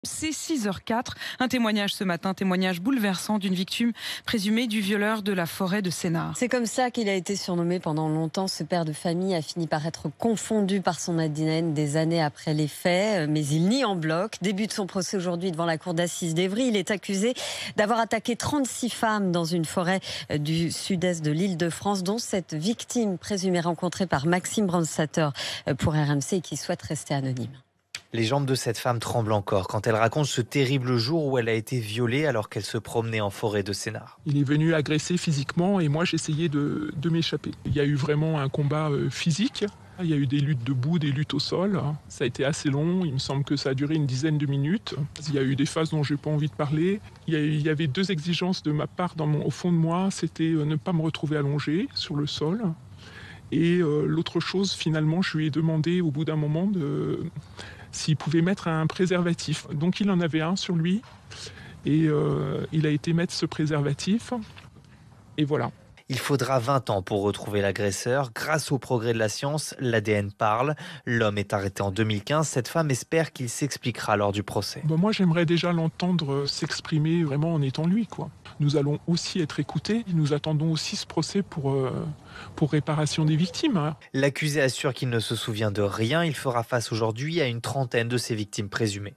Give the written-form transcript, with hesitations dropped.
C'est 6h04. Un témoignage ce matin, témoignage bouleversant d'une victime présumée du violeur de la forêt de Sénart. C'est comme ça qu'il a été surnommé pendant longtemps. Ce père de famille a fini par être confondu par son ADN des années après les faits. Mais il nie en bloc. Début de son procès aujourd'hui devant la cour d'assises d'Evry. Il est accusé d'avoir attaqué 36 femmes dans une forêt du sud-est de l'Île-de-France, dont cette victime présumée rencontrée par Maxime Brandstatter pour RMC et qui souhaite rester anonyme. Les jambes de cette femme tremblent encore quand elle raconte ce terrible jour où elle a été violée alors qu'elle se promenait en forêt de Sénart. Il est venu agresser physiquement et moi j'essayais de m'échapper. Il y a eu vraiment un combat physique. Il y a eu des luttes debout, des luttes au sol. Ça a été assez long, il me semble que ça a duré une dizaine de minutes. Il y a eu des phases dont je n'ai pas envie de parler. Il y avait deux exigences de ma part au fond de moi, c'était ne pas me retrouver allongé sur le sol. Et l'autre chose, finalement, je lui ai demandé au bout d'un moment s'il pouvait mettre un préservatif. Donc il en avait un sur lui et il a été mettre ce préservatif et voilà. Il faudra 20 ans pour retrouver l'agresseur. Grâce au progrès de la science, l'ADN parle. L'homme est arrêté en 2015. Cette femme espère qu'il s'expliquera lors du procès. Moi, j'aimerais déjà l'entendre s'exprimer vraiment en étant lui, quoi. Nous allons aussi être écoutés. Nous attendons aussi ce procès pour réparation des victimes. L'accusé assure qu'il ne se souvient de rien. Il fera face aujourd'hui à une trentaine de ses victimes présumées.